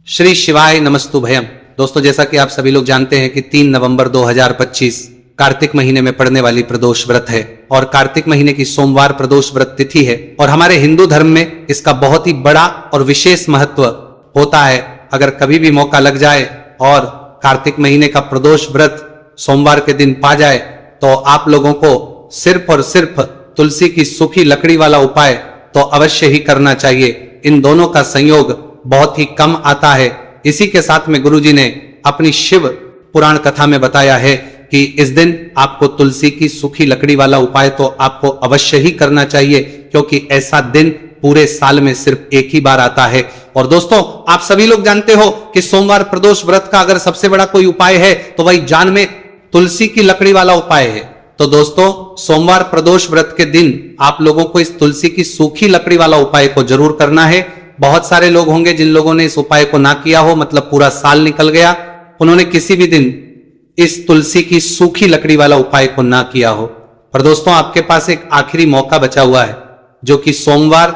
श्री शिवाय नमस्तुभयम। दोस्तों, जैसा कि आप सभी लोग जानते हैं कि 3 नवंबर 2025 कार्तिक महीने में पड़ने वाली प्रदोष व्रत है और कार्तिक महीने की सोमवार प्रदोष व्रत तिथि है और हमारे हिंदू धर्म में इसका बहुत ही बड़ा और विशेष महत्व होता है। अगर कभी भी मौका लग जाए और कार्तिक महीने का प्रदोष व्रत सोमवार के दिन पा जाए तो आप लोगों को सिर्फ और सिर्फ तुलसी की सूखी लकड़ी वाला उपाय तो अवश्य ही करना चाहिए। इन दोनों का संयोग बहुत ही कम आता है। इसी के साथ में गुरुजी ने अपनी शिव पुराण कथा में बताया है कि इस दिन आपको तुलसी की सूखी लकड़ी वाला उपाय तो आपको अवश्य ही करना चाहिए, क्योंकि ऐसा दिन पूरे साल में सिर्फ एक ही बार आता है। और दोस्तों, आप सभी लोग जानते हो कि सोमवार प्रदोष व्रत का अगर सबसे बड़ा कोई उपाय है तो वही जान में तुलसी की लकड़ी वाला उपाय है। तो दोस्तों, सोमवार प्रदोष व्रत के दिन आप लोगों को इस तुलसी की सूखी लकड़ी वाला उपाय को जरूर करना है। बहुत सारे लोग होंगे जिन लोगों ने इस उपाय को ना किया हो, मतलब पूरा साल निकल गया, उन्होंने किसी भी दिन इस तुलसी की सूखी लकड़ी वाला उपाय को ना किया हो। पर दोस्तों, आपके पास एक आखिरी मौका बचा हुआ है, जो कि सोमवार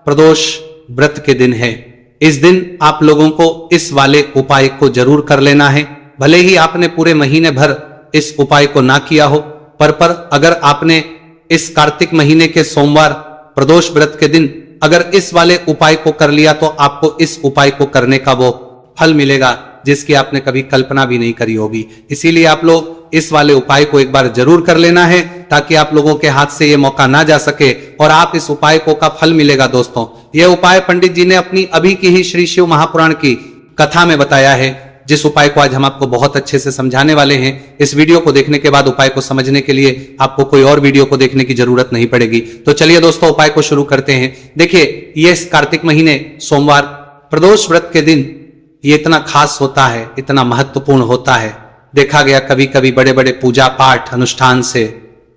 प्रदोष व्रत के दिन है। इस दिन आप लोगों को इस वाले उपाय को जरूर कर लेना है। भले ही आपने पूरे महीने भर इस उपाय को ना किया हो, पर अगर आपने इस कार्तिक महीने के सोमवार प्रदोष व्रत के दिन अगर इस वाले उपाय को कर लिया तो आपको इस उपाय को करने का वो फल मिलेगा जिसकी आपने कभी कल्पना भी नहीं करी होगी। इसीलिए आप लोग इस वाले उपाय को एक बार जरूर कर लेना है, ताकि आप लोगों के हाथ से ये मौका ना जा सके और आप इस उपाय को का फल मिलेगा। दोस्तों, यह उपाय पंडित जी ने अपनी अभी की ही श्री शिव महापुराण की कथा में बताया है, जिस उपाय को आज हम आपको बहुत अच्छे से समझाने वाले हैं। इस वीडियो को देखने के बाद उपाय को समझने के लिए आपको कोई और वीडियो को देखने की जरूरत नहीं पड़ेगी। तो चलिए दोस्तों, उपाय को शुरू करते हैं। देखिए, ये कार्तिक महीने सोमवार प्रदोष व्रत के दिन ये इतना खास होता है, इतना महत्वपूर्ण होता है। देखा गया कभी कभी बड़े बड़े पूजा पाठ अनुष्ठान से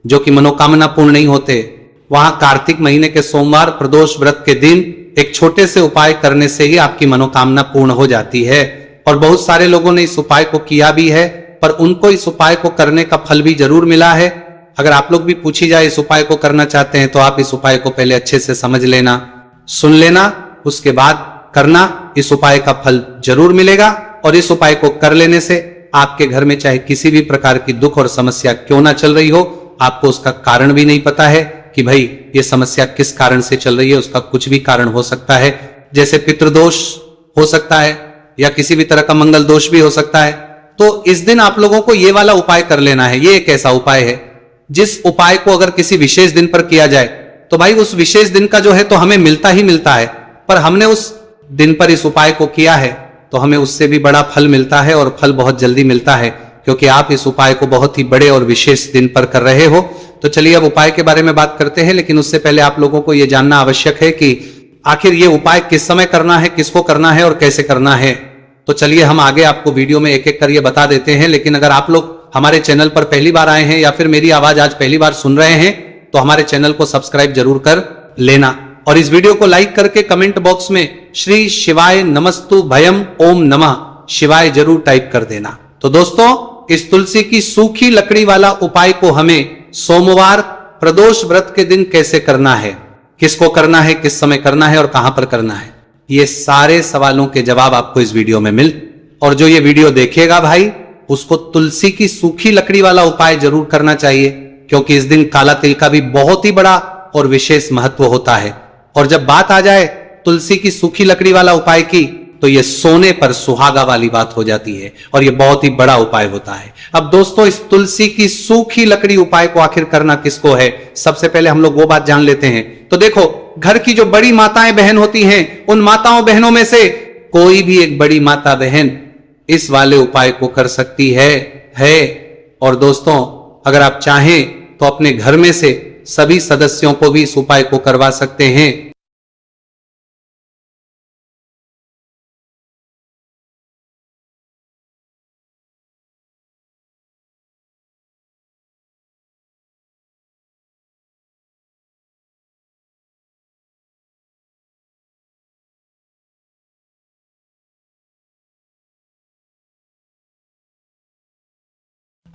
जो कि मनोकामना पूर्ण नहीं होते, वहां कार्तिक महीने के सोमवार प्रदोष व्रत के दिन एक छोटे से उपाय करने से ही आपकी मनोकामना पूर्ण हो जाती है। और बहुत सारे लोगों ने इस उपाय को किया भी है, पर उनको इस उपाय को करने का फल भी जरूर मिला है। अगर आप लोग भी पूछी जाए इस उपाय को करना चाहते हैं तो आप इस उपाय को पहले अच्छे से समझ लेना, सुन लेना, उसके बाद करना। इस उपाय का फल जरूर मिलेगा और इस उपाय को कर लेने से आपके घर में चाहे किसी भी प्रकार की दुख और समस्या क्यों ना चल रही हो, आपको उसका कारण भी नहीं पता है कि भाई ये समस्या किस कारण से चल रही है। उसका कुछ भी कारण हो सकता है, जैसे पितृदोष हो सकता है या किसी भी तरह का मंगल दोष भी हो सकता है। तो इस दिन आप लोगों को ये वाला उपाय कर लेना है। ये एक ऐसा उपाय है जिस उपाय को अगर किसी विशेष दिन पर किया जाए तो भाई उस विशेष दिन का जो है तो हमें मिलता ही मिलता है, पर हमने उस दिन पर इस उपाय को किया है तो हमें उससे भी बड़ा फल मिलता है और फल बहुत जल्दी मिलता है, क्योंकि आप इस उपाय को बहुत ही बड़े और विशेष दिन पर कर रहे हो। तो चलिए अब उपाय के बारे में बात करते हैं, लेकिन उससे पहले आप लोगों को यह जानना आवश्यक है कि आखिर ये उपाय किस समय करना है, किसको करना है और कैसे करना है। तो चलिए हम आगे आपको वीडियो में एक एक कर ये बता देते हैं। लेकिन अगर आप लोग हमारे चैनल पर पहली बार आए हैं या फिर मेरी आवाज आज पहली बार सुन रहे हैं तो हमारे चैनल को सब्सक्राइब जरूर कर लेना और इस वीडियो को लाइक करके कमेंट बॉक्स में श्री शिवाय नमस्तु भयम ओम नमः शिवाय जरूर टाइप कर देना। तो दोस्तों, इस तुलसी की सूखी लकड़ी वाला उपाय को हमें सोमवार प्रदोष व्रत के दिन कैसे करना है, किसको करना है, किस समय करना है और कहां पर करना है, ये सारे सवालों के जवाब आपको इस वीडियो में मिल। और जो ये वीडियो देखेगा भाई, उसको तुलसी की सूखी लकड़ी वाला उपाय जरूर करना चाहिए, क्योंकि इस दिन काला तिल का भी बहुत ही बड़ा और विशेष महत्व होता है। और जब बात आ जाए तुलसी की सूखी लकड़ी वाला उपाय की, तो ये सोने पर सुहागा वाली बात हो जाती है और ये बहुत ही बड़ा उपाय होता है। अब दोस्तों, इस तुलसी की सूखी लकड़ी उपाय को आखिर करना किसको है, सबसे पहले हम लोग वो बात जान लेते हैं। तो देखो, घर की जो बड़ी माताएं बहन होती हैं, उन माताओं बहनों में से कोई भी एक बड़ी माता बहन इस वाले उपाय को कर सकती है। और दोस्तों, अगर आप चाहें तो अपने घर में से सभी सदस्यों को भी इस उपाय को करवा सकते हैं।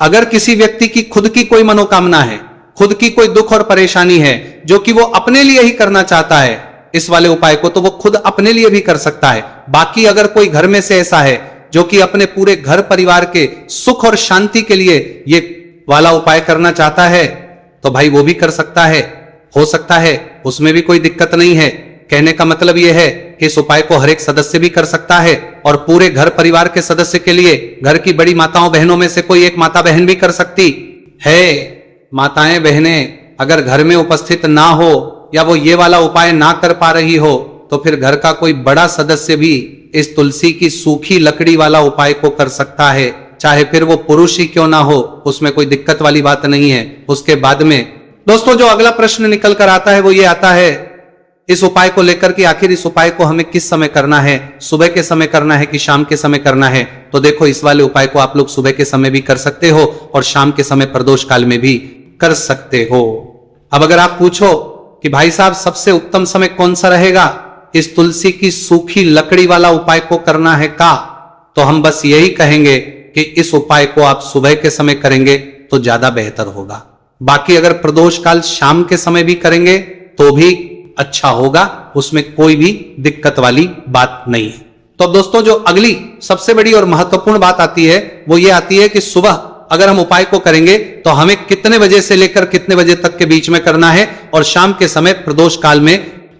अगर किसी व्यक्ति की खुद की कोई मनोकामना है, खुद की कोई दुख और परेशानी है जो कि वो अपने लिए ही करना चाहता है, इस वाले उपाय को, तो वो खुद अपने लिए भी कर सकता है। बाकी अगर कोई घर में से ऐसा है जो कि अपने पूरे घर परिवार के सुख और शांति के लिए ये वाला उपाय करना चाहता है, तो भाई वो भी कर सकता है, हो सकता है, उसमें भी कोई दिक्कत नहीं है। कहने का मतलब यह है कि इस उपाय को हर एक सदस्य भी कर सकता है और पूरे घर परिवार के सदस्य के लिए घर की बड़ी माताओं बहनों में से कोई एक माता बहन भी कर सकती है। माताएं बहनें अगर घर में उपस्थित ना हो या वो ये वाला उपाय ना कर पा रही हो, तो फिर घर का कोई बड़ा सदस्य भी इस तुलसी की सूखी लकड़ी वाला उपाय को कर सकता है, चाहे फिर वो पुरुष ही क्यों ना हो, उसमें कोई दिक्कत वाली बात नहीं है। उसके बाद में दोस्तों जो अगला प्रश्न निकल कर आता है वो ये आता है इस उपाय को लेकर कि आखिर इस उपाय को हमें किस समय करना है, सुबह के समय करना है कि शाम के समय करना है। तो देखो, इस वाले उपाय को आप लोग सुबह के समय भी कर सकते हो और शाम के समय प्रदोष काल में भी कर सकते हो। अब अगर आप पूछो कि भाई साहब सबसे उत्तम समय कौन सा रहेगा इस तुलसी की सूखी लकड़ी वाला उपाय को करना है का, तो हम बस यही कहेंगे कि इस उपाय को आप सुबह के समय करेंगे तो ज्यादा बेहतर होगा। बाकी अगर प्रदोष काल शाम के समय भी करेंगे तो भी अच्छा होगा, उसमें कोई भी दिक्कत वाली बात नहीं है। तो अब दोस्तों जो अगली सबसे बड़ी और महत्वपूर्ण बात आती है वो ये आती है कि सुबह अगर हम उपाय को करेंगे तो हमें कितने बजे से लेकर कितने बजे तक के बीच में करना है, और शाम के समय प्रदोष काल में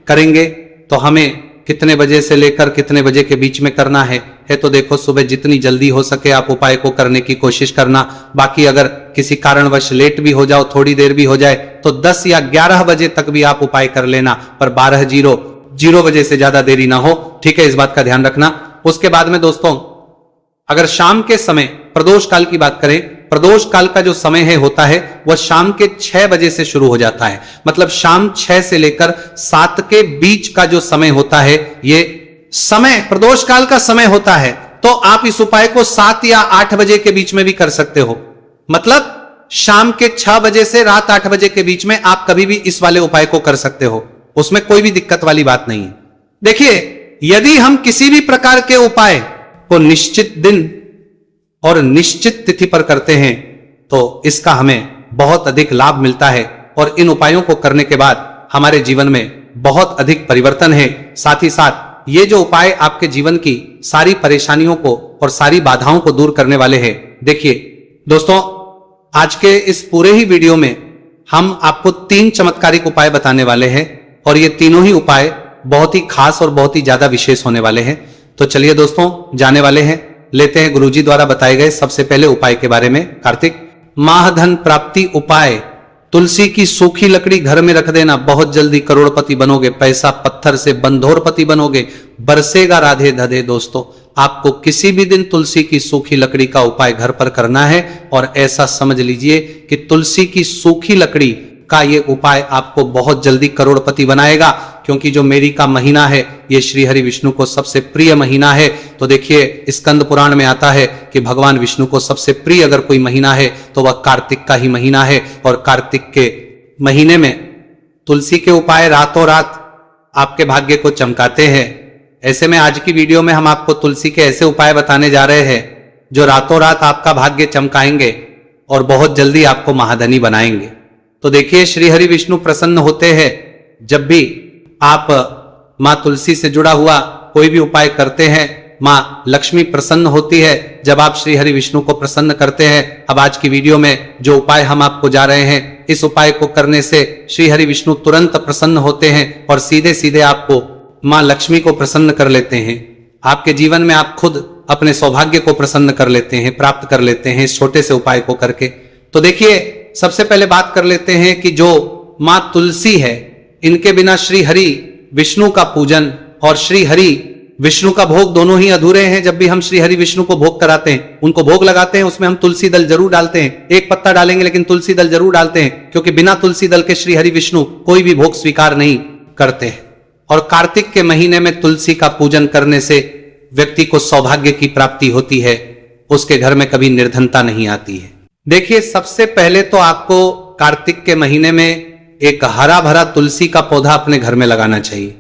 करेंगे तो हमें कितने बजे से लेकर कितने बजे के बीच में करना है। तो देखो, सुबह जितनी जल्दी हो सके आप उपाय को करने की कोशिश करना। बाकी अगर किसी कारणवश लेट भी हो जाओ, थोड़ी देर भी हो जाए, तो 10 या 11 बजे तक भी आप उपाय कर लेना, पर 12:00 बजे से ज्यादा देरी ना हो। ठीक है, इस बात का ध्यान रखना। उसके बाद में दोस्तों अगर शाम के समय प्रदोष काल की बात करें, प्रदोष काल का जो समय है होता है वह शाम के 6 बजे से शुरू हो जाता है। मतलब शाम 6 से लेकर 7 के बीच का जो समय होता है, ये समय प्रदोष काल का समय होता है। तो आप इस उपाय को 7 या 8 बजे के बीच में भी कर सकते हो। मतलब शाम के 6 बजे से रात 8 बजे के बीच में आप कभी भी इस वाले उपाय को कर सकते हो, उसमें कोई भी दिक्कत वाली बात नहीं है। देखिए, यदि हम किसी भी प्रकार के उपाय को निश्चित दिन और निश्चित तिथि पर करते हैं तो इसका हमें बहुत अधिक लाभ मिलता है, और इन उपायों को करने के बाद हमारे जीवन में बहुत अधिक परिवर्तन है। साथ ही साथ ये जो उपाय आपके जीवन की सारी परेशानियों को और सारी बाधाओं को दूर करने वाले हैं। देखिए दोस्तों, आज के इस पूरे ही वीडियो में हम आपको 3 चमत्कारिक उपाय बताने वाले हैं, और ये तीनों ही उपाय बहुत ही खास और बहुत ही ज्यादा विशेष होने वाले हैं। तो चलिए दोस्तों, जाने वाले हैं, लेते हैं गुरुजी द्वारा बताए गए सबसे पहले उपाय के बारे में। कार्तिक महाधन प्राप्ति उपाय, तुलसी की सूखी लकड़ी घर में रख देना, बहुत जल्दी करोड़पति बनोगे, पैसा पत्थर से बंधोरपति बनोगे, बरसेगा राधे धधे। दोस्तों, आपको किसी भी दिन तुलसी की सूखी लकड़ी का उपाय घर पर करना है, और ऐसा समझ लीजिए कि तुलसी की सूखी लकड़ी का ये उपाय आपको बहुत जल्दी करोड़पति बनाएगा, क्योंकि जो मेरी का महीना है ये श्री हरि विष्णु को सबसे प्रिय महीना है। तो देखिए, स्कंद पुराण में आता है कि भगवान विष्णु को सबसे प्रिय अगर कोई महीना है तो वह कार्तिक का ही महीना है, और कार्तिक के महीने में तुलसी के उपाय रातों रात आपके भाग्य को चमकाते हैं। ऐसे में आज की वीडियो में हम आपको तुलसी के ऐसे उपाय बताने जा रहे हैं जो रातों रात आपका भाग्य चमकाएंगे और बहुत जल्दी आपको महाधनी बनाएंगे। तो देखिए, श्री हरि विष्णु प्रसन्न होते हैं जब भी आप मां तुलसी से जुड़ा हुआ कोई भी उपाय करते हैं। मां लक्ष्मी प्रसन्न होती है जब आप श्री हरि विष्णु को प्रसन्न करते हैं। अब आज की वीडियो में जो उपाय हम आपको जा रहे हैं, इस उपाय को करने से श्री हरि विष्णु तुरंत प्रसन्न होते हैं और सीधे सीधे आपको मां लक्ष्मी को प्रसन्न कर लेते हैं। आपके जीवन में आप खुद अपने सौभाग्य को प्रसन्न कर लेते हैं, प्राप्त कर लेते हैं इस छोटे से उपाय को करके। तो देखिए, सबसे पहले बात कर लेते हैं कि जो मां तुलसी है, इनके बिना श्री हरि विष्णु का पूजन और श्री हरि विष्णु का भोग दोनों ही अधूरे हैं। जब भी हम श्री हरि विष्णु को भोग कराते हैं, उनको भोग लगाते हैं, उसमें हम तुलसी दल जरूर डालते हैं। एक पत्ता डालेंगे लेकिन तुलसी दल जरूर डालते हैं, क्योंकि बिना तुलसी दल के श्री हरि विष्णु कोई भी भोग स्वीकार नहीं करते हैं। और कार्तिक के महीने में तुलसी का पूजन करने से व्यक्ति को सौभाग्य की प्राप्ति होती है, उसके घर में कभी निर्धनता नहीं आती है। देखिए, सबसे पहले तो आपको कार्तिक के महीने में एक हरा भरा तुलसी का पौधा अपने घर में लगाना चाहिए।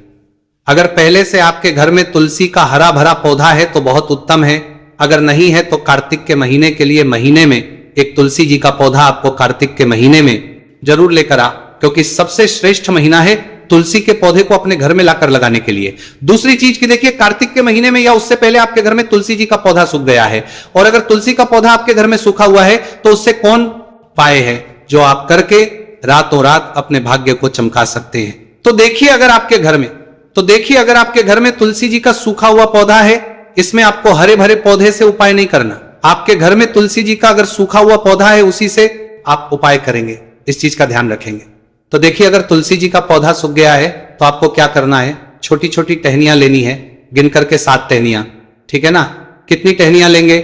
अगर पहले से आपके घर में तुलसी का हरा भरा पौधा है तो बहुत उत्तम है। अगर नहीं है तो कार्तिक के महीने के लिए महीने में एक तुलसी जी का पौधा आपको कार्तिक के महीने में जरूर लेकर आ, क्योंकि सबसे श्रेष्ठ महीना है तुलसी के पौधे को अपने घर में लाकर लगाने के लिए। दूसरी चीज की देखिए, कार्तिक के महीने में या उससे पहले आपके घर में तुलसी जी का पौधा सूख गया है, और अगर तुलसी का पौधा आपके घर में सूखा हुआ है तो उससे कौन उपाय है जो आप करके रातों रात अपने भाग्य को चमका सकते हैं। तो देखिए अगर आपके घर में तुलसी जी का सूखा हुआ पौधा है, इसमें आपको हरे भरे पौधे से उपाय नहीं करना। आपके घर में तुलसी जी का अगर सूखा हुआ पौधा है, उसी से आप उपाय करेंगे, इस चीज का ध्यान रखेंगे। तो देखिए अगर तुलसी जी का पौधा सूख गया है तो आपको क्या करना है, छोटी छोटी टहनियां लेनी है, गिन करके 7 टहनियां, ठीक है ना। कितनी टहनियां लेंगे?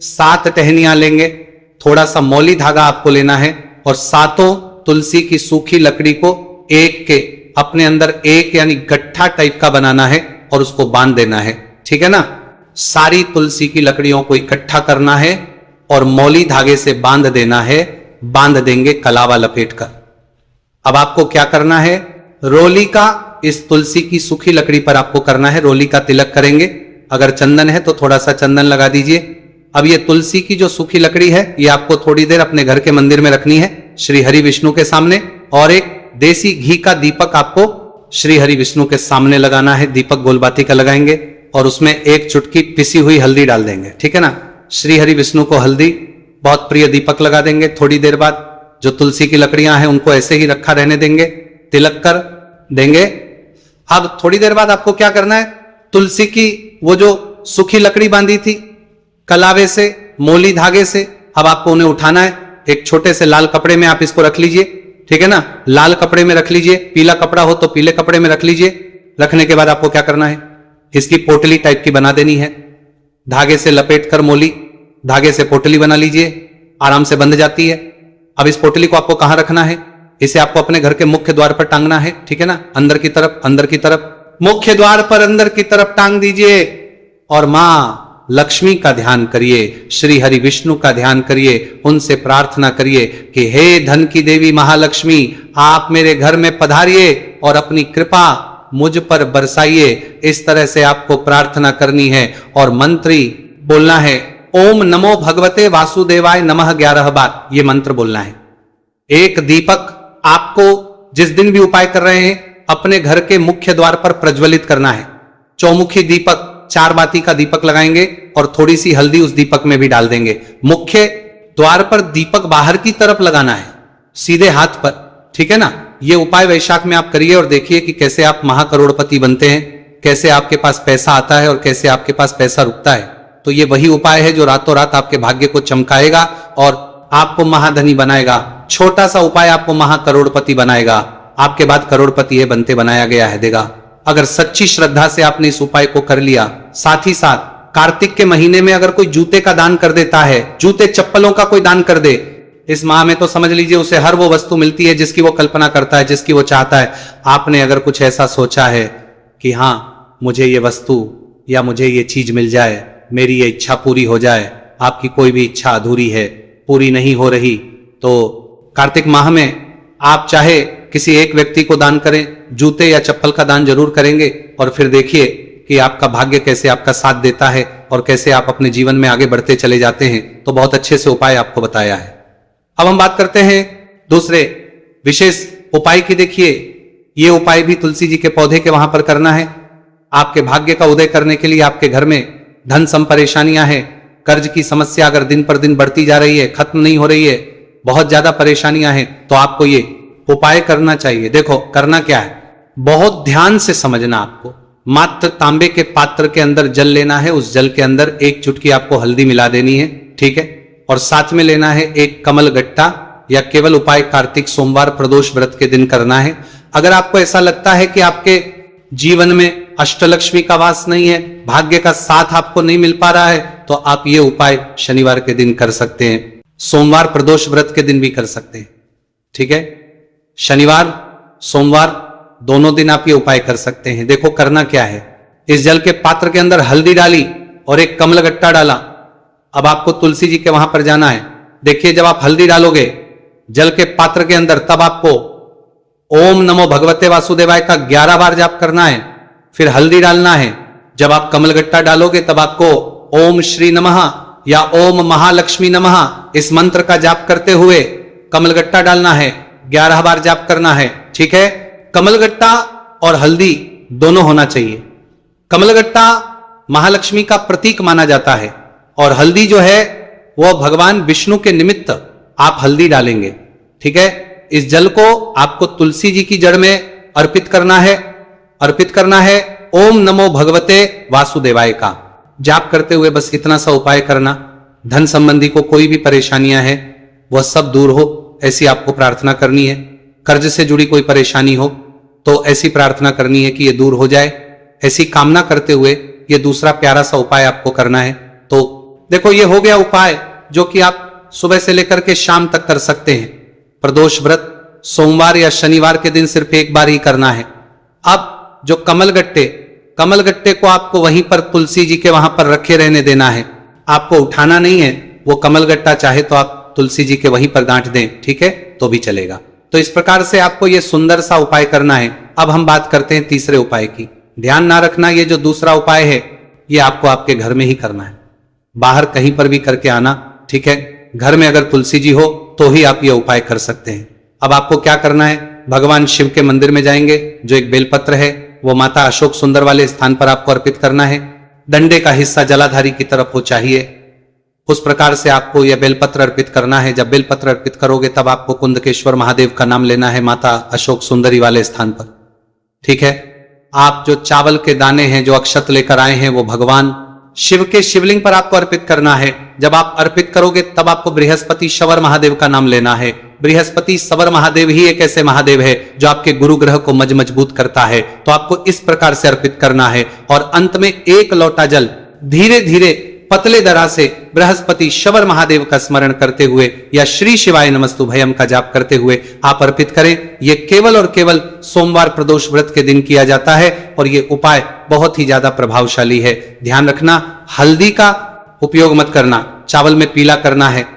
7 टहनियां लेंगे। थोड़ा सा मौली धागा आपको लेना है और 7 तुलसी की सूखी लकड़ी को एक के अपने अंदर एक यानी गट्ठा टाइप का बनाना है और उसको बांध देना है, ठीक है ना। सारी तुलसी की लकड़ियों को इकट्ठा करना है और मौली धागे से बांध देना है, बांध देंगे कलावा लपेट कर। अब आपको क्या करना है, रोली का इस तुलसी की सूखी लकड़ी पर आपको करना है, रोली का तिलक करेंगे। अगर चंदन है तो थोड़ा सा चंदन लगा दीजिए। अब ये तुलसी की जो सूखी लकड़ी है, ये आपको थोड़ी देर अपने घर के मंदिर में रखनी है, श्री हरि विष्णु के सामने, और एक देसी घी का दीपक आपको श्री हरि विष्णु के सामने लगाना है। दीपक गोलबाती का लगाएंगे और उसमें एक चुटकी पिसी हुई हल्दी डाल देंगे, ठीक है ना। श्री हरि विष्णु को हल्दी बहुत प्रिय दीपक लगा देंगे। थोड़ी देर बाद जो तुलसी की लकड़ियां हैं उनको ऐसे ही रखा रहने देंगे, तिलक कर देंगे। अब थोड़ी देर बाद आपको क्या करना है, तुलसी की वो जो सूखी लकड़ी बांधी थी कलावे से, मोली धागे से, अब आपको उन्हें उठाना है। एक छोटे से लाल कपड़े में आप इसको रख लीजिए, ठीक है ना। लाल कपड़े में रख लीजिए, पीला कपड़ा हो तो पीले कपड़े में रख लीजिए। रखने के बाद आपको क्या करना है, इसकी पोटली टाइप की बना देनी है। धागे से लपेट कर मोली धागे से पोटली बना लीजिए, आराम से बंध जाती है। अब इस पोटली को आपको कहां रखना है, इसे आपको अपने घर के मुख्य द्वार पर टांगना है, ठीक है ना। अंदर की तरफ मुख्य द्वार पर अंदर की तरफ टांग दीजिए और मां लक्ष्मी का ध्यान करिए, श्री हरि विष्णु का ध्यान करिए, उनसे प्रार्थना करिए कि हे धन की देवी महालक्ष्मी, आप मेरे घर में पधारिए और अपनी कृपा मुझ पर बरसाइए। इस तरह से आपको प्रार्थना करनी है और मंत्री बोलना है, ओम नमो भगवते वासुदेवाय नमः 11 बार ये मंत्र बोलना है। एक दीपक आपको जिस दिन भी उपाय कर रहे हैं अपने घर के मुख्य द्वार पर प्रज्वलित करना है। चौमुखी दीपक, 4 बाती का दीपक लगाएंगे और थोड़ी सी हल्दी उस दीपक में भी डाल देंगे। मुख्य द्वार पर दीपक बाहर की तरफ लगाना है, सीधे हाथ पर, ठीक है ना। ये उपाय वैशाख में आप करिए और देखिए कि कैसे आप महाकरोड़पति बनते हैं, कैसे आपके पास पैसा आता है और कैसे आपके पास पैसा रुकता है। तो ये वही उपाय है जो रातों रात आपके भाग्य को चमकाएगा और आपको महाधनी बनाएगा। छोटा सा उपाय आपको महाकरोड़पति बनाएगा। आपके बाद करोड़पति है बनते बनाया गया है देगा। अगर सच्ची श्रद्धा से आपने इस उपाय को कर लिया, साथ ही साथ कार्तिक के महीने में अगर कोई जूते का दान कर देता है, जूते चप्पलों का कोई दान कर दे, इस माह में तो समझ लीजिए उसे हर वो वस्तु मिलती है जिसकी वो कल्पना करता है, जिसकी वो चाहता है। आपने अगर कुछ ऐसा सोचा है कि हाँ मुझे ये वस्तु या मुझे ये चीज मिल जाए, मेरी ये इच्छा पूरी हो जाए, आपकी कोई भी इच्छा अधूरी है, पूरी नहीं हो रही, तो कार्तिक माह में आप चाहे किसी एक व्यक्ति को दान करें, जूते या चप्पल का दान जरूर करेंगे और फिर देखिए कि आपका भाग्य कैसे आपका साथ देता है और कैसे आप अपने जीवन में आगे बढ़ते चले जाते हैं। तो बहुत अच्छे से उपाय आपको बताया है। अब हम बात करते हैं दूसरे विशेष उपाय की। देखिए ये उपाय भी तुलसी जी के पौधे के वहां पर करना है। आपके भाग्य का उदय करने के लिए आपके घर में धन सम परेशानियां हैं, कर्ज की समस्या अगर दिन पर दिन बढ़ती जा रही है, खत्म नहीं हो रही है, बहुत ज्यादा परेशानियां हैं, तो आपको ये उपाय करना चाहिए। देखो करना क्या है, बहुत ध्यान से समझना। आपको मात्र तांबे के पात्र के अंदर जल लेना है, उस जल के अंदर एक चुटकी आपको हल्दी मिला देनी है, ठीक है। और साथ में लेना है एक कमल गट्टा, या केवल उपाय कार्तिक सोमवार प्रदोष व्रत के दिन करना है। अगर आपको ऐसा लगता है कि आपके जीवन में अष्टलक्ष्मी का वास नहीं है, भाग्य का साथ आपको नहीं मिल पा रहा है, तो आप ये उपाय शनिवार के दिन कर सकते हैं, सोमवार प्रदोष व्रत के दिन भी कर सकते हैं, ठीक है। शनिवार सोमवार दोनों दिन आप ये उपाय कर सकते हैं। देखो करना क्या है, इस जल के पात्र के अंदर हल्दी डाली और एक कमल गट्टा डाला। अब आपको तुलसी जी के वहां पर जाना है। देखिए जब आप हल्दी डालोगे जल के पात्र के अंदर, तब आपको ओम नमो भगवते वासुदेवाय का 11 बार जाप करना है, फिर हल्दी डालना है। जब आप कमल गट्टा डालोगे तब आपको ओम श्री नमः या ओम महालक्ष्मी नमः इस मंत्र का जाप करते हुए कमल गट्टा डालना है, 11 बार जाप करना है, ठीक है। कमलगट्टा और हल्दी दोनों होना चाहिए। कमलगट्टा महालक्ष्मी का प्रतीक माना जाता है और हल्दी जो है वह भगवान विष्णु के निमित्त आप हल्दी डालेंगे। ठीक है, इस जल को आपको तुलसी जी की जड़ में अर्पित करना है। ओम नमो भगवते वासुदेवाय का जाप करते हुए बस इतना सा उपाय करना। धन संबंधी को कोई भी परेशानियां हैं वह सब दूर हो, ऐसी आपको प्रार्थना करनी है। कर्ज से जुड़ी कोई परेशानी हो तो ऐसी प्रार्थना करनी है कि यह दूर हो जाए। ऐसी कामना करते हुए यह दूसरा प्यारा सा उपाय आपको करना है। तो देखो, यह हो गया उपाय जो कि आप सुबह से लेकर के शाम तक कर सकते हैं। प्रदोष व्रत सोमवार या शनिवार के दिन सिर्फ एक बार ही करना है। अब जो कमलगट्टे को आपको वहीं पर तुलसी जी के वहां पर रखे रहने देना है, आपको उठाना नहीं है। वो कमलगट्टा चाहे तो आप तुलसी जी के वहीं पर गांठ दें, ठीक है, तो भी चलेगा। तो इस प्रकार से आपको ये सुंदर सा उपाय करना है। अब हम बात करते हैं तीसरे उपाय की। ध्यान ना रखना, ये जो दूसरा उपाय है ये आपको आपके घर में ही करना है, बाहर कहीं पर भी करके आना। ठीक है, घर में अगर तुलसी जी हो तो ही आप ये उपाय कर सकते हैं। अब आपको क्या करना है, भगवान शिव के मंदिर में जाएंगे, जो एक बेलपत्र है वो माता अशोक सुंदर वाले स्थान पर आपको अर्पित करना है। डंडे का हिस्सा जलाधारी की तरफ हो चाहिए, उस प्रकार से आपको यह बेलपत्र अर्पित करना है। जब बेलपत्र अर्पित करोगे तब आपको कुंदकेश्वर महादेव का नाम लेना है माता अशोक सुंदरी वाले स्थान पर। ठीक है, आप जो चावल के दाने हैं, जो अक्षत लेकर आए हैं, वो भगवान शिव के शिवलिंग पर आपको अर्पित करना है। जब आप अर्पित करोगे तब आपको बृहस्पति शवर महादेव का नाम लेना है। बृहस्पति सवर महादेव ही एक ऐसे महादेव है जो आपके गुरु ग्रह को मजबूत करता है। तो आपको इस प्रकार से अर्पित करना है और अंत में एक लोटा जल धीरे धीरे पतले दरा से बृहस्पति शवर महादेव का स्मरण करते हुए या श्री शिवाय नमस्तुभयम का जाप करते हुए आप अर्पित करें। यह केवल और केवल सोमवार प्रदोष व्रत के दिन किया जाता है और यह उपाय बहुत ही ज्यादा प्रभावशाली है। ध्यान रखना, हल्दी का उपयोग मत करना, चावल में पीला करना है।